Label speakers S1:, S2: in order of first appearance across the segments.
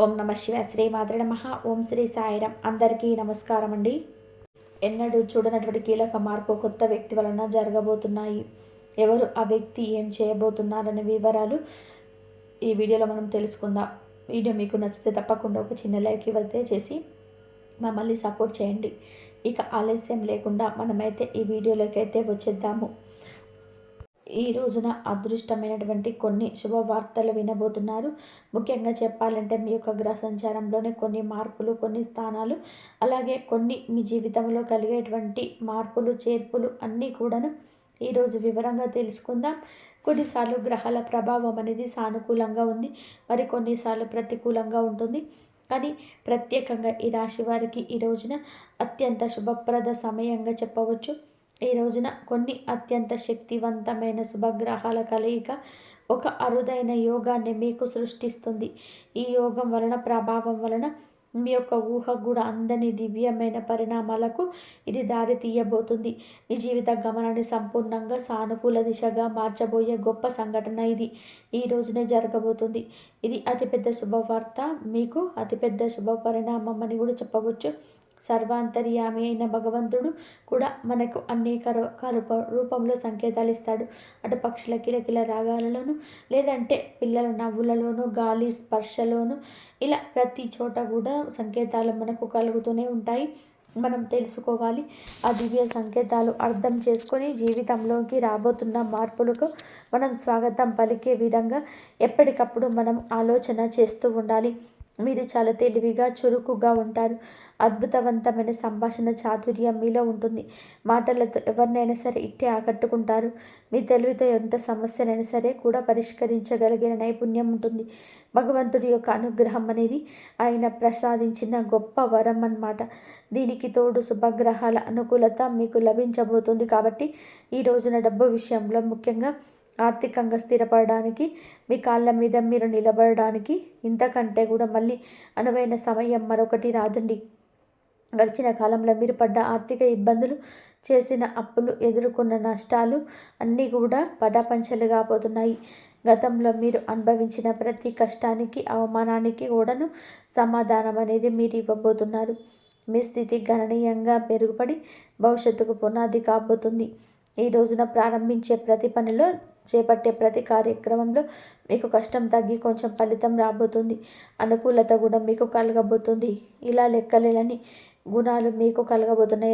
S1: ఓం నమ శివ శ్రీ మాత్రే నమః. ఓం శ్రీ సాయిరాం. అందరికీ నమస్కారం అండి. ఎన్నడూ చూడనటువంటి కీలక మార్పు కొత్త వ్యక్తి వలన జరగబోతున్నాయి. ఎవరు ఆ వ్యక్తి, ఏం చేయబోతున్నారనే వివరాలు ఈ వీడియోలో మనం తెలుసుకుందాం. వీడియో మీకు నచ్చితే తప్పకుండా ఒక చిన్న లైక్ ఇవ్వతే చేసి మమ్మల్ని సపోర్ట్ చేయండి. ఇక ఆలస్యం లేకుండా మనమైతే ఈ వీడియోలోకి అయితే వచ్చేద్దాము. ఈ రోజున అదృష్టమైనటువంటి కొన్ని శుభవార్తలు వినబోతున్నారు. ముఖ్యంగా చెప్పాలంటే మీ యొక్క గ్రహ సంచారంలోనే కొన్ని మార్పులు, కొన్ని స్థానాలు, అలాగే కొన్ని మీ జీవితంలో కలిగేటువంటి మార్పులు, చేర్పులు అన్నీ కూడాను ఈరోజు వివరంగా తెలుసుకుందాం. కొన్నిసార్లు గ్రహాల ప్రభావం అనేది సానుకూలంగా ఉంది, మరి కొన్నిసార్లు ప్రతికూలంగా ఉంటుంది. కానీ ప్రత్యేకంగా ఈ రాశి వారికి ఈ రోజున అత్యంత శుభప్రద సమయంగా చెప్పవచ్చు. ఈ రోజున కొన్ని అత్యంత శక్తివంతమైన శుభగ్రహాల కలయిక ఒక అరుదైన యోగాన్ని మీకు సృష్టిస్తుంది. ఈ యోగం వలన, ప్రభావం వలన మీ యొక్క ఊహ కూడా అందని దివ్యమైన పరిణామాలకు ఇది దారి తీయబోతుంది. మీ జీవిత గమనాన్ని సంపూర్ణంగా సానుకూల దిశగా మార్చబోయే గొప్ప సంఘటన ఇది ఈ రోజునే జరగబోతుంది. ఇది అతిపెద్ద శుభవార్త, మీకు అతిపెద్ద శుభ పరిణామం అని కూడా చెప్పవచ్చు. సర్వాంతర్యామి అయిన భగవంతుడు కూడా మనకు అనేక రకాల రూపంలో సంకేతాలు ఇస్తాడు. అటు పక్షుల కిలకిల రాగాలలోను, లేదంటే పిల్లల నవ్వులలోను, గాలి స్పర్శలోను, ఇలా ప్రతి చోట కూడా సంకేతాలు మనకు కలుగుతూనే ఉంటాయి. మనం తెలుసుకోవాలి. ఆ దివ్య సంకేతాలు అర్థం చేసుకొని జీవితంలోకి రాబోతున్న మార్పులకు మనం స్వాగతం పలికే విధంగా ఎప్పటికప్పుడు మనం ఆలోచన చేస్తూ ఉండాలి. మీరు చాలా తెలివిగా, చురుకుగా ఉంటారు. అద్భుతవంతమైన సంభాషణ చాతుర్యం మీలో ఉంటుంది. మాటలతో ఎవరినైనా సరే ఇట్టే ఆకట్టుకుంటారు. మీ తెలివితో ఎంత సమస్యనైనా సరే కూడా పరిష్కరించగలిగే నైపుణ్యం ఉంటుంది. భగవంతుడి యొక్క అనుగ్రహం అనేది ఆయన ప్రసాదించిన గొప్ప వరం అన్నమాట. దీనికి తోడు శుభగ్రహాల అనుకూలత మీకు లభించబోతుంది. కాబట్టి ఈ రోజున డబ్బు విషయంలో ముఖ్యంగా ఆర్థికంగా స్థిరపడడానికి, మీ కాళ్ళ మీద మీరు నిలబడడానికి ఇంతకంటే కూడా మళ్ళీ అనువైన సమయం మరొకటి రాదండి. గడిచిన కాలంలో మీరు పడ్డ ఆర్థిక ఇబ్బందులు, చేసిన అప్పులు, ఎదుర్కొన్న నష్టాలు అన్నీ కూడా పటాపంచలు కాబోతున్నాయి. గతంలో మీరు అనుభవించిన ప్రతి కష్టానికి, అవమానానికి కూడాను సమాధానం అనేది మీరు ఇవ్వబోతున్నారు. మీ స్థితి గణనీయంగా మెరుగుపడి భవిష్యత్తుకు పునాది కాబోతుంది. ఈ రోజున ప్రారంభించే ప్రతి పనిలో, చేపట్టే ప్రతి కార్యక్రమంలో మీకు కష్టం తగ్గి కొంచెం ఫలితం రాబోతుంది. అనుకూలత కూడా మీకు కలగబోతుంది. ఇలా లెక్కలేని గుణాలు మీకు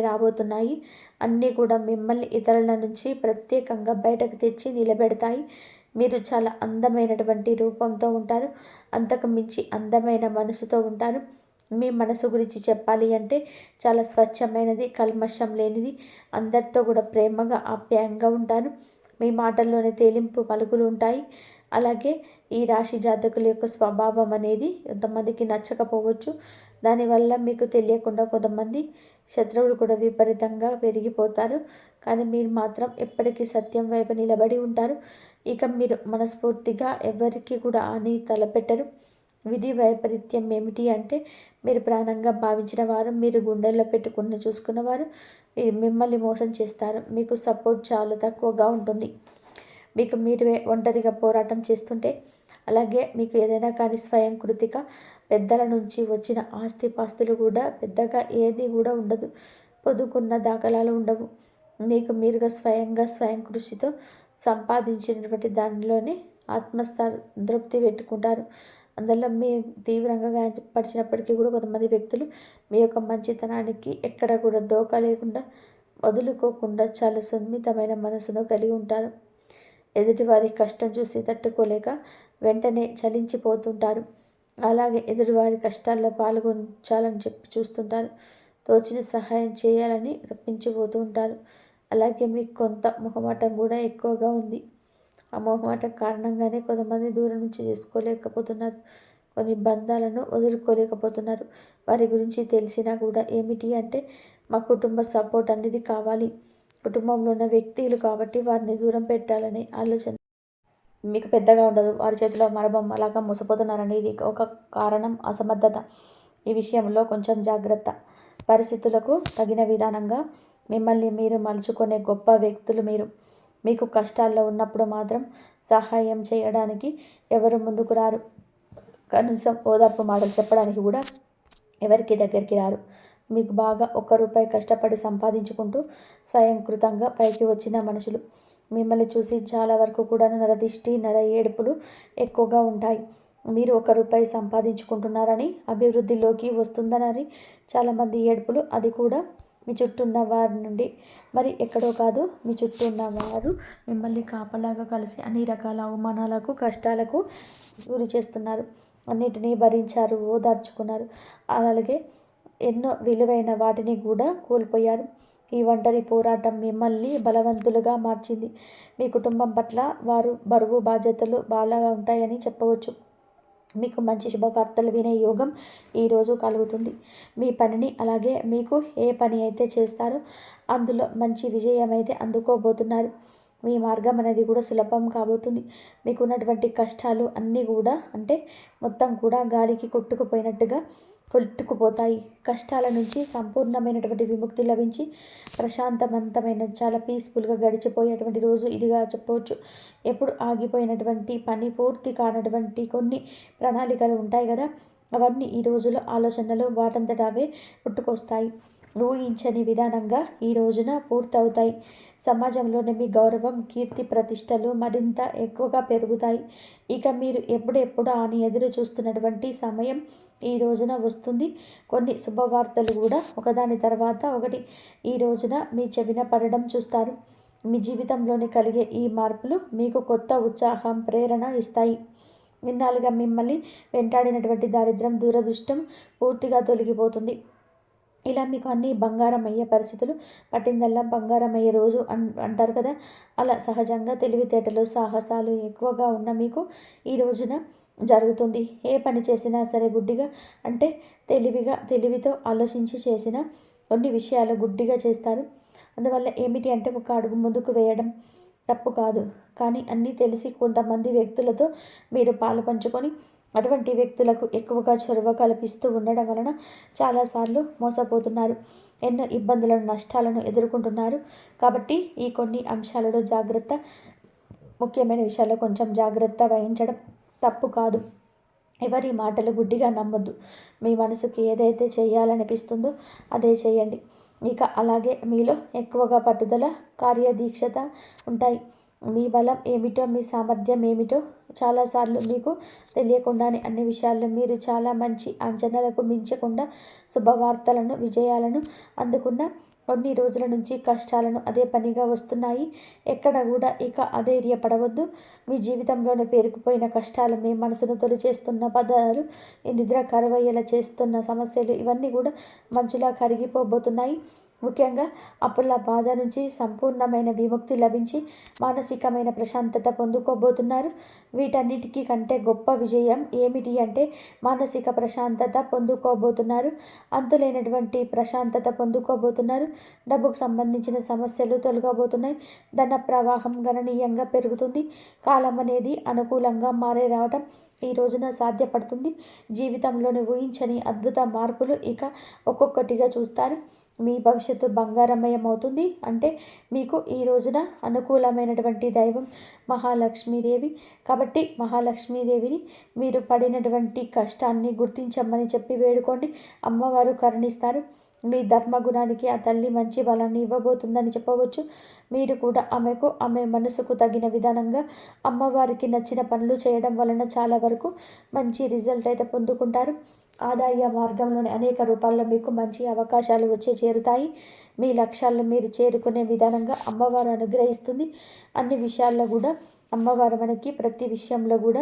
S1: రాబోతున్నాయి. అన్నీ కూడా మిమ్మల్ని ఇతరుల నుంచి ప్రత్యేకంగా బయటకు తెచ్చి నిలబెడతాయి. మీరు చాలా అందమైనటువంటి రూపంతో ఉంటారు. అంతకు మించి అందమైన మనసుతో ఉంటారు. మీ మనసు గురించి చెప్పాలి అంటే చాలా స్వచ్ఛమైనది, కల్మషం లేనిది. అందరితో కూడా ప్రేమగా, ఆప్యాయంగా ఉంటారు. మీ మాటల్లోనే తేలింపు పలుకులు ఉంటాయి. అలాగే ఈ రాశి జాతకుల యొక్క స్వభావం అనేది కొంతమందికి నచ్చకపోవచ్చు. దానివల్ల మీకు తెలియకుండా కొంతమంది శత్రువులు కూడా విపరీతంగా పెరిగిపోతారు. కానీ మీరు మాత్రం ఎప్పటికీ సత్యం వైపు నిలబడి ఉంటారు. ఇక మీరు మనస్ఫూర్తిగా ఎవరికి కూడా హాని తలపెట్టరు. విధి వైపరీత్యం ఏమిటి అంటే, మీరు ప్రాణంగా భావించిన వారు, మీరు గుండెల్లో పెట్టుకుని చూసుకున్నవారు మిమ్మల్ని మోసం చేస్తారు. మీకు సపోర్ట్ చాలా తక్కువగా ఉంటుంది. మీకు మీరే ఒంటరిగా పోరాటం చేస్తుంటే, అలాగే మీకు ఏదైనా కానీ స్వయం కృతిక పెద్దల నుంచి వచ్చిన ఆస్తిపాస్తులు కూడా పెద్దగా ఏది కూడా ఉండదు. పొదుకున్న దాఖలాలు ఉండవు. మీకు మీరుగా స్వయం కృషితో సంపాదించినటువంటి దానిలోనే ఆత్మతృప్తి పెట్టుకుంటారు. అందులో మీ తీవ్రంగా గాయపరిచినప్పటికీ కూడా కొంతమంది వ్యక్తులు మీ యొక్క మంచితనానికి ఎక్కడ కూడా డోకా లేకుండా, వదులుకోకుండా చాలా సున్నితమైన మనసును కలిగి ఉంటారు. ఎదుటివారి కష్టం చూసి తట్టుకోలేక వెంటనే చలించిపోతుంటారు. అలాగే ఎదుటివారి కష్టాల్లో పాల్గొంచాలని చెప్పి చూస్తుంటారు. తోచిన సహాయం చేయాలని తప్పించిపోతూ ఉంటారు. అలాగే మీకు కొంత మొహమాటం కూడా ఎక్కువగా ఉంది. ఆ మొహమాటం కారణంగానే కొంతమంది దూరం నుంచి చేసుకోలేకపోతున్నారు. కొన్ని బంధాలను వదులుకోలేకపోతున్నారు. వారి గురించి తెలిసినా కూడా ఏమిటి అంటే, మా కుటుంబ సపోర్ట్ అనేది కావాలి, కుటుంబంలో ఉన్న వ్యక్తులు కాబట్టి వారిని దూరం పెట్టాలనే ఆలోచన మీకు పెద్దగా ఉండదు. వారి చేతిలో మరబొమ్మలాగా మోసపోతున్నారని ఇది ఒక కారణం. అసమర్థత. ఈ విషయంలో కొంచెం జాగ్రత్త. పరిస్థితులకు తగిన విధానంగా మిమ్మల్ని మీరు మలుచుకునే గొప్ప వ్యక్తులు మీరు. మీకు కష్టాల్లో ఉన్నప్పుడు మాత్రం సహాయం చేయడానికి ఎవరు ముందుకు రారు. కనీసం ఓదార్పు మాటలు చెప్పడానికి కూడా ఎవరికి దగ్గరికి రారు. మీకు బాగా ఒక్క రూపాయి కష్టపడి సంపాదించుకుంటూ స్వయంకృతంగా పైకి వచ్చిన మనుషులు. మిమ్మల్ని చూసి చాలా వరకు కూడా నరదిష్టి, నర ఏడుపులు ఎక్కువగా ఉంటాయి. మీరు ఒక్క రూపాయి సంపాదించుకుంటున్నారని, అభివృద్ధిలోకి వస్తుందనని చాలామంది ఏడుపులు, అది కూడా మీ చుట్టూ ఉన్న వారి నుండి. మరి ఎక్కడో కాదు, మీ చుట్టూ ఉన్నవారు మిమ్మల్ని కాపలాగా కలిసి అన్ని రకాల అవమానాలకు, కష్టాలకు గురి చేస్తున్నారు. అన్నిటినీ భరించారు, ఓదార్చుకున్నారు. అలాగే ఎన్నో విలువైన వాటిని కూడా కోల్పోయారు. ఈ ఒంటరి పోరాటం మిమ్మల్ని బలవంతులుగా మార్చింది. మీ కుటుంబం పట్ల వారు బరువు బాధ్యతలు బాగా ఉంటాయని చెప్పవచ్చు. మీకు మంచి శుభవార్తలు వినే యోగం ఈరోజు కలుగుతుంది. మీ పనిని, అలాగే మీకు ఏ పని అయితే చేస్తారో అందులో మంచి విజయం అయితే అందుకోబోతున్నారు. మీ మార్గం అనేది కూడా సులభం కాబోతుంది. మీకున్నటువంటి కష్టాలు అన్నీ కూడా మొత్తం కూడా గాలికి కొట్టుకుపోయినట్టుగా కొట్టుకుపోతాయి. కష్టాల నుంచి సంపూర్ణమైనటువంటి విముక్తి లభించి ప్రశాంతవంతమైన, చాలా పీస్ఫుల్గా గడిచిపోయేటువంటి రోజు ఇదిగా చెప్పవచ్చు. ఎప్పుడు ఆగిపోయినటువంటి పని, పూర్తి కానటువంటి కొన్ని ప్రణాళికలు ఉంటాయి కదా, అవన్నీ ఈ రోజులో ఆలోచనలు వాటంతట అవే పుట్టుకొస్తాయి. ఊహించని విధానంగా ఈ రోజున పూర్తవుతాయి. సమాజంలోనే మీ గౌరవం, కీర్తి ప్రతిష్టలు మరింత ఎక్కువగా పెరుగుతాయి. ఇక మీరు ఎప్పుడెప్పుడు అని ఎదురు చూస్తున్నటువంటి సమయం ఈ రోజున వస్తుంది. కొన్ని శుభవార్తలు కూడా ఒకదాని తర్వాత ఒకటి ఈ రోజున మీ చెవిన పడడం చూస్తారు. మీ జీవితంలోని కలిగే ఈ మార్పులు మీకు కొత్త ఉత్సాహం, ప్రేరణ ఇస్తాయి. ఇన్నాళ్ళుగా మిమ్మల్ని వెంటాడినటువంటి దారిద్ర్యం, దురదృష్టం పూర్తిగా తొలగిపోతుంది. ఇలా మీకు అన్నీ బంగారం అయ్యే పరిస్థితులు, పట్టిందల్లా బంగారం అయ్యే రోజు అంటారు కదా, అలా సహజంగా తెలివితేటలు, సాహసాలు ఎక్కువగా ఉన్న మీకు ఈ రోజున జరుగుతుంది. ఏ పని చేసినా సరే గుడ్డిగా, తెలివితో ఆలోచించి చేసిన కొన్ని విషయాలు గుడ్డిగా చేస్తారు. అందువల్ల ఏమిటి అంటే, ఒక అడుగు ముందుకు వేయడం తప్పు కాదు, కానీ అన్నీ తెలిసి కొంతమంది వ్యక్తులతో మీరు పాలు పంచుకొని అటువంటి వ్యక్తులకు ఎక్కువగా చొరవ కల్పిస్తూ ఉండడం వలన చాలాసార్లు మోసపోతున్నారు. ఎన్నో ఇబ్బందులను, నష్టాలను ఎదుర్కొంటున్నారు. కాబట్టి ఈ కొన్ని అంశాలలో జాగ్రత్త, ముఖ్యమైన విషయాల్లో కొంచెం జాగ్రత్త వహించడం తప్పు కాదు. ఎవరి మాటలు గుడ్డిగా నమ్మొద్దు. మీ మనసుకి ఏదైతే చేయాలనిపిస్తుందో అదే చేయండి. ఇక అలాగే మీలో ఎక్కువగా పట్టుదల, కార్యదీక్షత ఉంటాయి. మీ బలం ఏమిటో, మీ సామర్థ్యం ఏమిటో చాలాసార్లు మీకు తెలియకుండానే అన్ని విషయాల్లో మీరు చాలా మంచి అంచనాలకు మించకుండా శుభవార్తలను, విజయాలను అందుకున్న కొన్ని రోజుల నుంచి కష్టాలను అదే పనిగా వస్తున్నాయి. ఎక్కడ కూడా ఇక అధైర్యపడవద్దు. మీ జీవితంలోనే పేరుకుపోయిన కష్టాలు, మీ మనసును తొలిచేస్తున్న పదాలు, ఈ నిద్ర కరువయ్యేలా చేస్తున్న సమస్యలు, ఇవన్నీ కూడా మంచులా కరిగిపోబోతున్నాయి. ముఖ్యంగా అప్పుల బాధ నుంచి సంపూర్ణమైన విముక్తి లభించి మానసికమైన ప్రశాంతత పొందుకోబోతున్నారు. వీటన్నిటికీ కంటే గొప్ప విజయం ఏమిటి అంటే, మానసిక ప్రశాంతత పొందుకోబోతున్నారు. అంతులేనటువంటి ప్రశాంతత పొందుకోబోతున్నారు. డబ్బుకు సంబంధించిన సమస్యలు తొలగబోతున్నాయి. ధన ప్రవాహం గణనీయంగా పెరుగుతుంది. కాలం అనేది అనుకూలంగా మారే రావడం ఈ రోజున సాధ్యపడుతుంది. జీవితంలోని ఊహించని అద్భుత మార్పులు ఇక ఒక్కొక్కటిగా చూస్తారు. మీ భవిష్యత్తు బంగారమయం అవుతుంది. మీకు ఈ రోజున అనుకూలమైనటువంటి దైవం మహాలక్ష్మీదేవి. కాబట్టి మహాలక్ష్మీదేవిని మీరు పడినటువంటి కష్టాన్ని గుర్తించమని చెప్పి వేడుకోండి. అమ్మవారు కరుణిస్తారు. మీ ధర్మగుణానికి ఆ తల్లి మంచి బలాన్ని ఇవ్వబోతుందని చెప్పవచ్చు. మీరు కూడా ఆమె మనసుకు తగిన విధానంగా అమ్మవారికి నచ్చిన పనులు చేయడం వలన చాలా వరకు మంచి రిజల్ట్ అయితే పొందుకుంటారు. ఆదాయ మార్గంలోని అనేక రూపాల్లో మీకు మంచి అవకాశాలు చేరుతాయి. మీ లక్ష్యాలను మీరు చేరుకునే విధానంగా అమ్మవారు అనుగ్రహిస్తుంది. అన్ని విషయాల్లో కూడా అమ్మవారు మనకి ప్రతి విషయంలో కూడా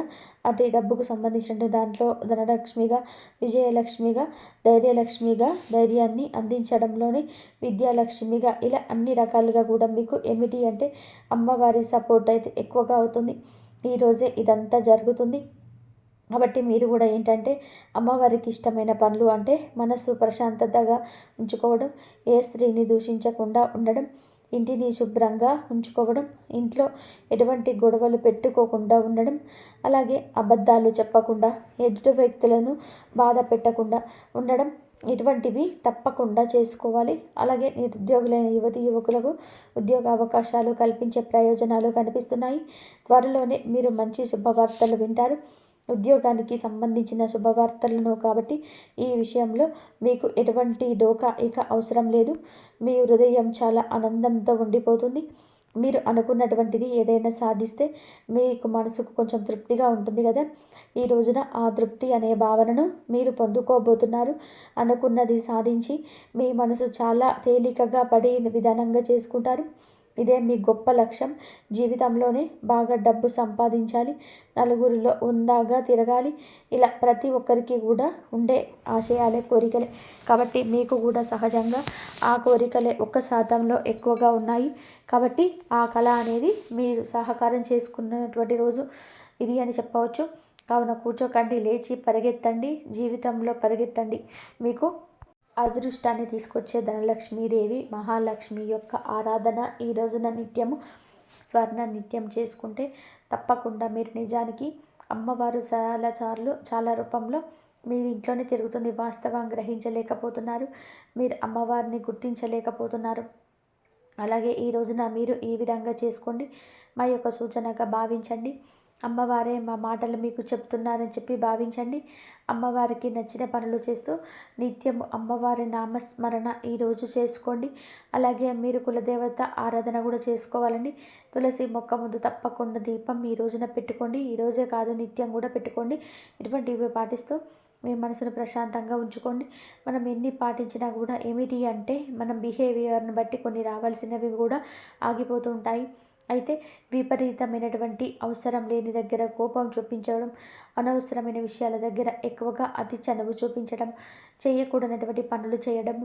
S1: డబ్బుకు సంబంధించిన దాంట్లో ధనలక్ష్మిగా, విజయలక్ష్మిగా, ధైర్యలక్ష్మిగా, ధైర్యాన్ని అందించడంలోని విద్యాలక్ష్మిగా, ఇలా అన్ని రకాలుగా కూడా మీకు ఏమిటి అంటే అమ్మవారి సపోర్ట్ అయితే ఎక్కువగా అవుతుంది. ఈరోజే ఇదంతా జరుగుతుంది. కాబట్టి మీరు కూడా ఏంటంటే అమ్మవారికి ఇష్టమైన పనులు మనసు ప్రశాంతతగా ఉంచుకోవడం, ఏ స్త్రీని దూషించకుండా ఉండడం, ఇంటిని శుభ్రంగా ఉంచుకోవడం, ఇంట్లో ఎటువంటి గొడవలు పెట్టుకోకుండా ఉండడం, అలాగే అబద్ధాలు చెప్పకుండా, ఎదుటి వ్యక్తులను బాధ పెట్టకుండా ఉండడం, ఇటువంటివి తప్పకుండా చేసుకోవాలి. అలాగే నిరుద్యోగులైన యువకులకు ఉద్యోగ అవకాశాలు కల్పించే ప్రయోజనాలు కనిపిస్తున్నాయి. త్వరలోనే మీరు మంచి శుభవార్తలు వింటారు. ఉద్యోగానికి సంబంధించిన శుభవార్తలను కాబట్టి ఈ విషయంలో మీకు ఎటువంటి డోకా ఇక అవసరం లేదు. మీ హృదయం చాలా ఆనందంతో ఉండిపోతుంది. మీరు అనుకున్నటువంటిది ఏదైనా సాధిస్తే మీకు మనసుకు కొంచెం తృప్తిగా ఉంటుంది కదా. ఈ రోజున ఆ తృప్తి అనే భావనను మీరు పొందుకోబోతున్నారు. అనుకున్నది సాధించి మీ మనసు చాలా తేలికగా పడే విధానంగా చేసుకుంటారు. ఇదే మీ గొప్ప లక్ష్యం. జీవితంలోనే బాగా డబ్బు సంపాదించాలి, నలుగురిలో ఉందాగా తిరగాలి, ఇలా ప్రతి ఒక్కరికి కూడా ఉండే ఆశయాలే, కోరికలే. కాబట్టి మీకు కూడా సహజంగా ఆ కోరికలే 1%లో ఎక్కువగా ఉన్నాయి. కాబట్టి ఆ కళ అనేది మీరు సహకారం చేసుకున్నటువంటి రోజు ఇది అని చెప్పవచ్చు. కావున కూర్చోకండి, లేచి పరిగెత్తండి, జీవితంలో పరిగెత్తండి. మీకు అదృష్టాన్ని తీసుకొచ్చే ధనలక్ష్మీదేవి మహాలక్ష్మి యొక్క ఆరాధన ఈ రోజున నిత్యము స్వర్ణ నిత్యం చేసుకుంటే తప్పకుండా మీరు నిజానికి అమ్మవారు చాలా రూపంలో మీరు ఇంట్లోనే తిరుగుతుంది. వాస్తవం గ్రహించలేకపోతున్నారు, మీరు అమ్మవారిని గుర్తించలేకపోతున్నారు. అలాగే ఈ రోజున మీరు ఈ విధంగా చేసుకోండి. మా యొక్క సూచనగా భావించండి. అమ్మవారే మా మాటలు మీకు చెప్తున్నారని చెప్పి భావించండి. అమ్మవారికి నచ్చిన పనులు చేస్తూ నిత్యము అమ్మవారి నామస్మరణ ఈరోజు చేసుకోండి. అలాగే మీరు కులదేవత ఆరాధన కూడా చేసుకోవాలండి. తులసి మొక్క ముందు తప్పకుండా దీపం ఈ రోజున పెట్టుకోండి. ఈరోజే కాదు, నిత్యం కూడా పెట్టుకోండి. ఇటువంటివి పాటిస్తూ మీ మనసును ప్రశాంతంగా ఉంచుకోండి. మనం ఎన్ని పాటించినా కూడా ఏమిటి అంటే మనం బిహేవియర్ని బట్టి కొన్ని రావాల్సినవి కూడా ఆగిపోతూ ఉంటాయి. అయితే విపరీతమైనటువంటి అవసరం లేని దగ్గర కోపం చూపించడం, అనవసరమైన విషయాల దగ్గర ఎక్కువగా అతి చనువు చూపించడం, చేయకూడనటువంటి పనులు చేయడం,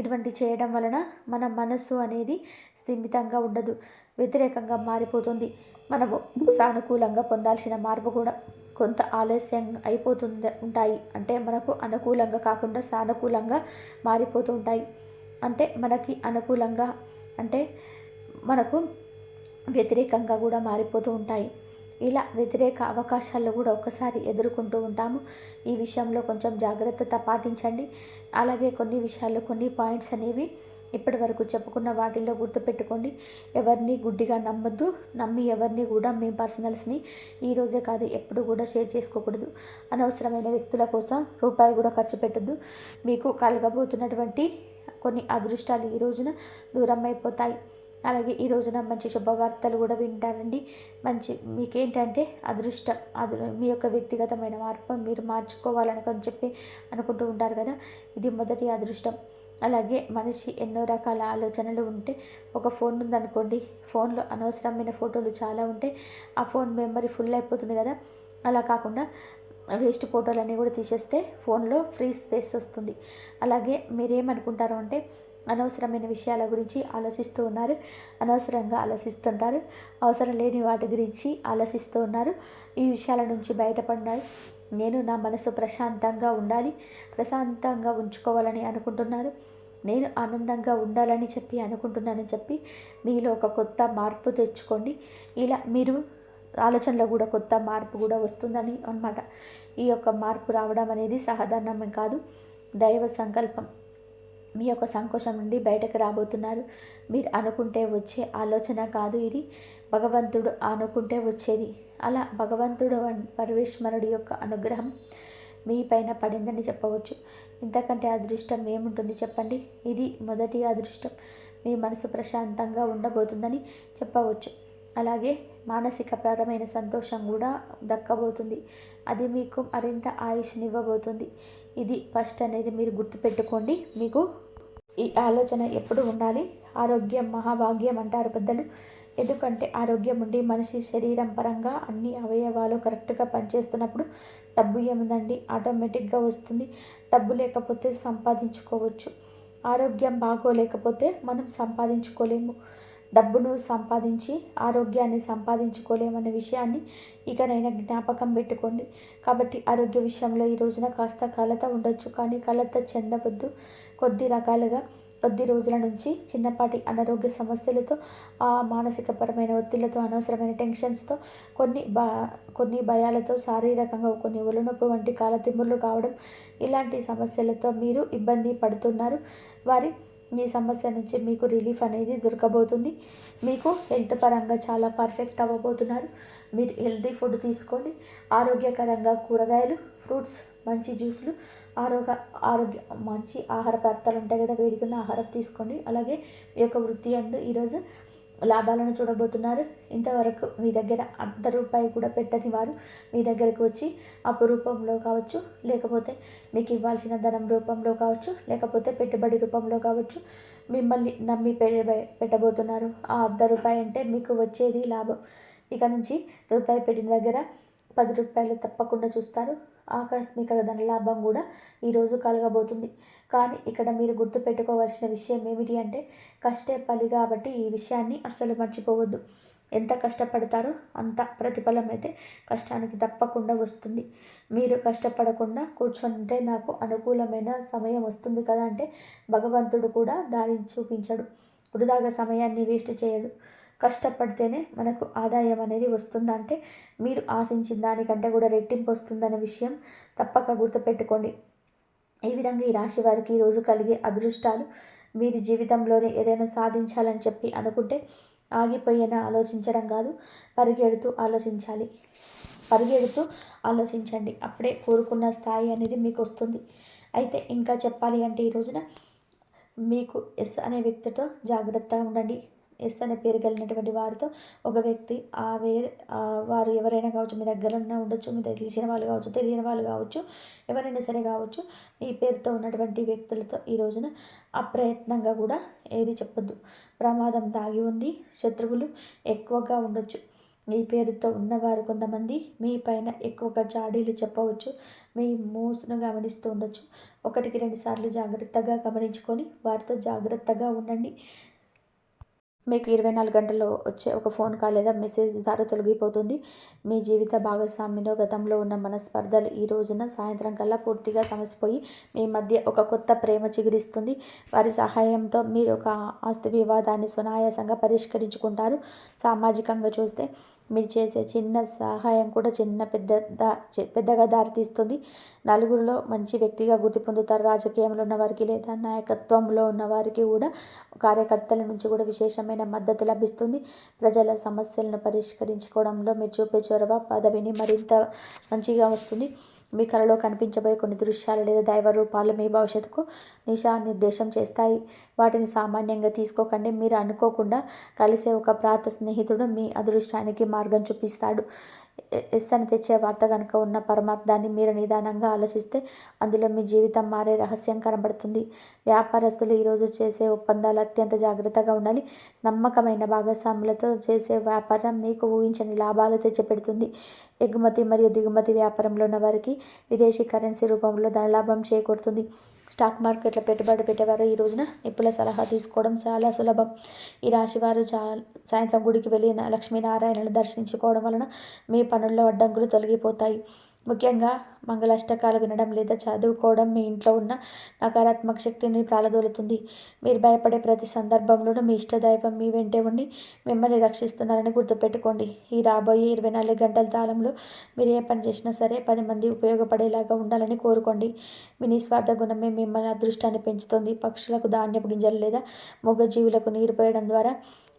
S1: ఇటువంటి చేయడం వలన మన మనస్సు అనేది స్థిమితంగా ఉండదు, వ్యతిరేకంగా మారిపోతుంది. మనము సానుకూలంగా పొందాల్సిన మార్పు కూడా కొంత ఆలస్యం ఉంటాయి. అంటే మనకు అనుకూలంగా కాకుండా సానుకూలంగా మారిపోతూ ఉంటాయి. అంటే మనకి అనుకూలంగా అంటే మనకు వ్యతిరేకంగా కూడా మారిపోతూ ఉంటాయి. ఇలా వ్యతిరేక అవకాశాలు కూడా ఒక్కసారి ఎదుర్కొంటూ ఉంటాము. ఈ విషయంలో కొంచెం జాగ్రత్త పాటించండి. అలాగే కొన్ని విషయాలు, కొన్ని పాయింట్స్ అనేవి ఇప్పటి వరకు చెప్పుకున్న వాటిల్లో గుర్తుపెట్టుకోండి. ఎవరిని గుడ్డిగా నమ్మొద్దు. నమ్మి ఎవరిని కూడా మీ పర్సనల్స్ని ఈరోజే కాదు ఎప్పుడు కూడా షేర్ చేసుకోకూడదు. అనవసరమైన వ్యక్తుల కోసం రూపాయి కూడా ఖర్చు పెట్టద్దు. మీకు కలగబోతున్నటువంటి కొన్ని అదృష్టాలు ఈ రోజున దూరం అయిపోతాయి. అలాగే ఈ రోజున మంచి శుభవార్తలు కూడా వింటారండి. మీకేంటంటే అదృష్టం, మీ యొక్క వ్యక్తిగతమైన మార్పు మీరు మార్చుకోవాలని చెప్పి అనుకుంటూ ఉంటారు కదా, ఇది మొదటి అదృష్టం. అలాగే మనిషి ఎన్నో రకాల ఆలోచనలు ఉంటే, ఒక ఫోన్ ఉందనుకోండి, ఫోన్లో అనవసరమైన ఫోటోలు చాలా ఉంటే ఆ ఫోన్ మెమరీ ఫుల్ అయిపోతుంది కదా. అలా కాకుండా వేస్ట్ ఫోటోలన్నీ కూడా తీసేస్తే ఫోన్లో ఫ్రీ స్పేస్ వస్తుంది. అలాగే మీరేమనుకుంటారు అంటే అనవసరమైన విషయాల గురించి ఆలోచిస్తూ ఉన్నారు, అనవసరంగా ఆలోచిస్తుంటారు, అవసరం లేని వాటి గురించి ఆలోచిస్తూ ఉన్నారు. ఈ విషయాల నుంచి బయటపడినారు. నేను నా మనసు ప్రశాంతంగా ఉండాలి, ప్రశాంతంగా ఉంచుకోవాలని అనుకుంటున్నారు. నేను ఆనందంగా ఉండాలని చెప్పి అనుకుంటున్నానని చెప్పి మీలో ఒక కొత్త మార్పు తెచ్చుకోండి. ఇలా మీరు ఆలోచనలో కూడా కొత్త మార్పు కూడా వస్తుందని అన్నమాట. ఈ యొక్క మార్పు రావడం అనేది సాధారణం కాదు, దైవ సంకల్పం. మీ యొక్క సంకోచం నుండి బయటకు రాబోతున్నారు. మీరు అనుకుంటే వచ్చే ఆలోచన కాదు ఇది, భగవంతుడు అనుకుంటే వచ్చేది. అలా భగవంతుడు పరమేశ్వరుడి యొక్క అనుగ్రహం మీ పైన పడిందని చెప్పవచ్చు. ఇంతకంటే అదృష్టం ఏముంటుంది చెప్పండి. ఇది మొదటి అదృష్టం. మీ మనసు ప్రశాంతంగా ఉండబోతుందని చెప్పవచ్చు. అలాగే మానసికపరమైన సంతోషం కూడా దక్కబోతుంది. అది మీకు మరింత ఆయుష్నివ్వబోతుంది. ఇది ఫస్ట్ అనేది మీరు గుర్తుపెట్టుకోండి. మీకు ఈ ఆలోచన ఎప్పుడు ఉండాలి. ఆరోగ్యం మహాభాగ్యం అంటారు పెద్దలు. ఎందుకంటే ఆరోగ్యం ఉండి మనిషి శరీరం పరంగా అన్ని అవయవాలు కరెక్ట్గా పనిచేస్తున్నప్పుడు డబ్బు ఏముందండి, ఆటోమేటిక్గా వస్తుంది. డబ్బు లేకపోతే సంపాదించుకోవచ్చు, ఆరోగ్యం బాగోలేకపోతే మనం సంపాదించుకోలేము. డబ్బును సంపాదించి ఆరోగ్యాన్ని సంపాదించుకోలేమనే విషయాన్ని ఇకనైనా జ్ఞాపకం పెట్టుకోండి. కాబట్టి ఆరోగ్య విషయంలో ఈ రోజున కాస్త కలత ఉండొచ్చు, కానీ కలత చెందవద్దు. కొద్ది రోజుల నుంచి చిన్నపాటి అనారోగ్య సమస్యలతో, మానసికపరమైన ఒత్తిళ్లతో, అనవసరమైన టెన్షన్స్తో, కొన్ని భయాలతో, శారీరకంగా కొన్ని ఒళ్ళనొప్పి వంటి కాలతిమ్ములు కావడం, ఇలాంటి సమస్యలతో మీరు ఇబ్బంది పడుతున్నారు. ఈ సమస్య నుంచి మీకు రిలీఫ్ అనేది దొరకబోతుంది. మీకు హెల్త్ పరంగా చాలా పర్ఫెక్ట్ అవ్వబోతున్నారు. మీరు హెల్తీ ఫుడ్ తీసుకోండి. ఆరోగ్యకరంగా కూరగాయలు, ఫ్రూట్స్, మంచి జ్యూసులు, ఆరోగ్య ఆరోగ్య మంచి ఆహార పదార్థాలు ఉంటాయి కదా, వేడికున్న ఆహారం తీసుకోండి. అలాగే మీ యొక్క వృత్తి అందు ఈరోజు లాభాలను చూడబోతున్నారు. ఇంతవరకు మీ దగ్గర రూపాయి కూడా పెట్టని వారు మీ దగ్గరకు వచ్చి అప్పు రూపంలో కావచ్చు, లేకపోతే మీకు ఇవ్వాల్సిన ధనం రూపంలో కావచ్చు, లేకపోతే పెట్టుబడి రూపంలో కావచ్చు, మిమ్మల్ని నమ్మి పెట్టబోతున్నారు. ఆ రూపాయి అంటే మీకు వచ్చేది లాభం. ఇక నుంచి రూపాయి పెట్టిన దగ్గర రూ. 10 తప్పకుండా చూస్తారు. ఆకస్మిక ధనలాభం కూడా ఈరోజు కలగబోతుంది. కానీ ఇక్కడ మీరు గుర్తుపెట్టుకోవాల్సిన విషయం ఏమిటి అంటే, కష్టే ఫలి కాబట్టి ఈ విషయాన్ని అస్సలు మర్చిపోవద్దు. ఎంత కష్టపడతారో అంత ప్రతిఫలం అయితే కష్టానికి తప్పకుండా వస్తుంది. మీరు కష్టపడకుండా కూర్చొంటే నాకు అనుకూలమైన సమయం వస్తుంది కదా అంటే భగవంతుడు కూడా దారిని చూపించడు. వృధాగా సమయాన్ని వేస్ట్ చేయడు. కష్టపడితేనే మనకు ఆదాయం అనేది వస్తుందంటే మీరు ఆశించిన దానికంటే కూడా రెట్టింపు వస్తుందనే విషయం తప్పక గుర్తుపెట్టుకోండి. ఈ విధంగా ఈ రాశి వారికి ఈరోజు కలిగే అదృష్టాలు, మీరు జీవితంలోనే ఏదైనా సాధించాలని చెప్పి అనుకుంటే ఆగిపోయేనా ఆలోచించడం కాదు, పరిగెడుతూ ఆలోచించాలి. పరిగెడుతూ ఆలోచించండి. అప్పుడే కోరుకున్న స్థాయి అనేది మీకు వస్తుంది. అయితే ఇంకా చెప్పాలి అంటే ఈ రోజున మీకు ఎస్ అనే వ్యక్తితో జాగ్రత్తగా ఉండండి. ఎస్ అనే పేరు కలిగినటువంటి వారితో ఒక వ్యక్తి వారు ఎవరైనా కావచ్చు, మీ దగ్గరలో ఉండొచ్చు, మీ తెలిసిన వాళ్ళు కావచ్చు, తెలియని వాళ్ళు కావచ్చు, ఎవరైనా సరే కావచ్చు, మీ పేరుతో ఉన్నటువంటి వ్యక్తులతో ఈ రోజున అప్రయత్నంగా కూడా ఏది చెప్పొద్దు. ప్రమాదం దాగి ఉంది. శత్రువులు ఎక్కువగా ఉండొచ్చు. మీ పేరుతో ఉన్నవారు కొంతమంది మీ పైన ఎక్కువగా చాడీలు చెప్పవచ్చు. మీ మూసును గమనిస్తూ ఉండొచ్చు. 1-2 సార్లు జాగ్రత్తగా గమనించుకొని వారితో జాగ్రత్తగా ఉండండి. మీకు 24 గంటల్లో వచ్చే ఒక ఫోన్ కాల్ లేదా మెసేజ్ ద్వారా తొలగిపోతుంది. మీ జీవిత భాగస్వామిలో గతంలో ఉన్న మనస్పర్ధలు ఈ రోజున సాయంత్రం కల్లా పూర్తిగా సమసిపోయి మీ మధ్య ఒక కొత్త ప్రేమ చిగురిస్తుంది. వారి సహాయంతో మీరు ఒక ఆస్తి వివాదాన్ని సునాయాసంగా పరిష్కరించుకుంటారు. సామాజికంగా చూస్తే మీరు చేసే చిన్న సహాయం కూడా పెద్దగా దారితీస్తుంది. నలుగురిలో మంచి వ్యక్తిగా గుర్తు పొందుతారు. రాజకీయంలో ఉన్నవారికి లేదా నాయకత్వంలో ఉన్నవారికి కూడా కార్యకర్తల నుంచి కూడా విశేషమైన మద్దతు లభిస్తుంది. ప్రజల సమస్యలను పరిష్కరించుకోవడంలో మీరు చూపే చొరవ పదవిని మరింత మంచిగా వస్తుంది. మీ కలలో కనిపించబోయే కొన్ని దృశ్యాలు లేదా దైవ రూపాలు మీ భవిష్యత్తుకు నిర్దేశం చేస్తాయి. వాటిని సామాన్యంగా తీసుకోకండి. మీరు అనుకోకుండా కలిసే ఒక ప్రాత స్నేహితుడు మీ అదృష్టానికి మార్గం చూపిస్తాడు. ఎస్ అని తెచ్చే వార్త కనుక ఉన్న పరమార్థాన్ని మీరు నిదానంగా ఆలోచిస్తే అందులో మీ జీవితం మారే రహస్యం కనబడుతుంది. వ్యాపారస్తులు ఈరోజు చేసే ఒప్పందాలు అత్యంత జాగ్రత్తగా ఉండాలి. నమ్మకమైన భాగస్వాములతో చేసే వ్యాపారం మీకు ఊహించని లాభాలు తెచ్చిపెడుతుంది. ఎగుమతి మరియు దిగుమతి వ్యాపారంలో ఉన్న వారికి విదేశీ కరెన్సీ రూపంలో ధనలాభం చేకూరుతుంది. స్టాక్ మార్కెట్లో పెట్టుబడి పెట్టేవారు ఈ రోజున నిపుణుల సలహా తీసుకోవడం చాలా సులభం. ఈ రాశి వారు సాయంత్రం గుడికి వెళ్ళి లక్ష్మీనారాయణను దర్శించుకోవడం వలన మీ పనుల్లో అడ్డంకులు తొలగిపోతాయి. ముఖ్యంగా మంగళాష్టకాలు వినడం లేదా చదువుకోవడం మీ ఇంట్లో ఉన్న నకారాత్మక శక్తిని ప్రాలదోలుతుంది. మీరు భయపడే ప్రతి సందర్భంలోనూ మీ ఇష్టదైవం మీ వెంటే ఉండి మిమ్మల్ని రక్షిస్తున్నారని గుర్తుపెట్టుకోండి. ఈ రాబోయే 24 గంటల కాలంలో మీరు ఏ పని చేసినా సరే 10 మంది ఉపయోగపడేలాగా ఉండాలని కోరుకోండి. మీ నిస్వార్థ గుణమే మిమ్మల్ని అదృష్టాన్ని పెంచుతుంది. పక్షులకు ధాన్యపు గింజలు లేదా మూగజీవులకు నీరు పోయడం ద్వారా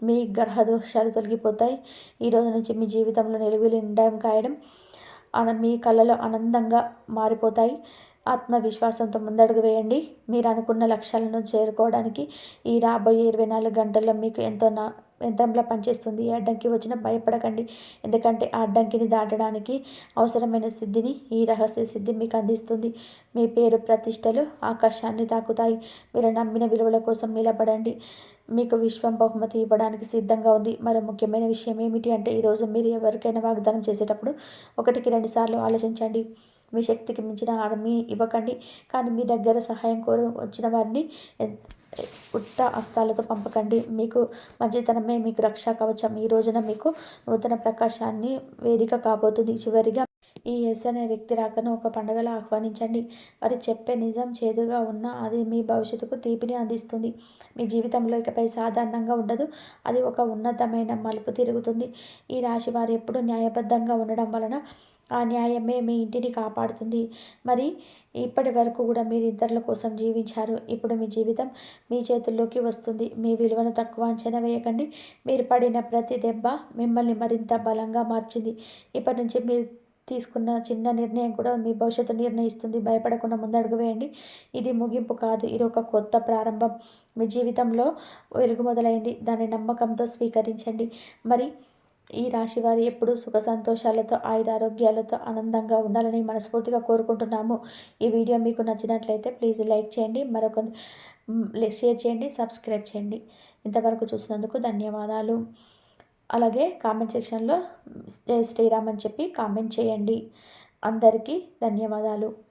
S1: మీ గ్రహ దోషాలు తొలగిపోతాయి. ఈ రోజు నుంచి మీ జీవితంలో నిలువలు నిండడం కాయడం మీ కళలు ఆనందంగా మారిపోతాయి. ఆత్మవిశ్వాసంతో ముందడుగు వేయండి. మీరు అనుకున్న లక్ష్యాలను చేరుకోవడానికి ఈ రాబోయే 24 గంటల్లో మీకు యంత్రంలా పనిచేస్తుంది. ఏ అడ్డంకి వచ్చినా భయపడకండి. ఎందుకంటే ఆ అడ్డంకిని దాటడానికి అవసరమైన సిద్ధిని ఈ రహస్య సిద్ధి మీకు అందిస్తుంది. మీ పేరు ప్రతిష్టలు ఆకాశాన్ని తాకుతాయి. మీరు నమ్మిన విలువల కోసం నిలబడండి. మీకు విశ్వం బహుమతి ఇవ్వడానికి సిద్ధంగా ఉంది. మరో ముఖ్యమైన విషయం ఏమిటి అంటే ఈరోజు మీరు ఎవరికైనా వాగ్దానం చేసేటప్పుడు 1-2 సార్లు ఆలోచించండి. మీ శక్తికి మించిన హామీ ఇవ్వకండి. కానీ మీ దగ్గర సహాయం వచ్చిన వారిని ఉత్త హస్తాలతో పంపకండి. మీకు మంచితనమే మీకు రక్షా కవచం. ఈ రోజున మీకు నూతన ప్రకాశాన్ని వేదిక కాబోతుంది. చివరిగా ఈ ఎస్ అనే వ్యక్తి రాకను ఒక పండుగలా ఆహ్వానించండి. వారు చెప్పే నిజం చేదుగా ఉన్నా అది మీ భవిష్యత్తుకు తీపిని అందిస్తుంది. మీ జీవితంలో ఇకపై సాధారణంగా ఉండదు. అది ఒక ఉన్నతమైన మలుపు తిరుగుతుంది. ఈ రాశి వారు ఎప్పుడూ న్యాయబద్ధంగా ఉండడం వలన ఆ న్యాయమే మీ ఇంటిని కాపాడుతుంది. మరి ఇప్పటి వరకు కూడా మీరు ఇతరుల కోసం జీవించారు. ఇప్పుడు మీ జీవితం మీ చేతుల్లోకి వస్తుంది. మీ విలువను తక్కువ అంచనా వేయకండి. మీరు పడిన ప్రతి దెబ్బ మిమ్మల్ని మరింత బలంగా మార్చింది. ఇప్పటి నుంచి మీరు తీసుకున్న చిన్న నిర్ణయం కూడా మీ భవిష్యత్తు నిర్ణయిస్తుంది. భయపడకుండా ముందడుగు వేయండి. ఇది ముగింపు కాదు. ఇది ఒక కొత్త ప్రారంభం. మీ జీవితంలో వెలుగు మొదలైంది. దాన్ని నమ్మకంతో స్వీకరించండి. మరి ఈ రాశి వారు ఎప్పుడూ సుఖ సంతోషాలతో ఆయురారోగ్యాలతో ఆనందంగా ఉండాలని మనస్ఫూర్తిగా కోరుకుంటున్నాము. ఈ వీడియో మీకు నచ్చినట్లయితే ప్లీజ్ లైక్ చేయండి, షేర్ చేయండి, సబ్స్క్రైబ్ చేయండి. ఇంతవరకు చూసినందుకు ధన్యవాదాలు. అలాగే కామెంట్ సెక్షన్లో జై శ్రీరామ్ అని చెప్పి కామెంట్ చేయండి. అందరికీ ధన్యవాదాలు.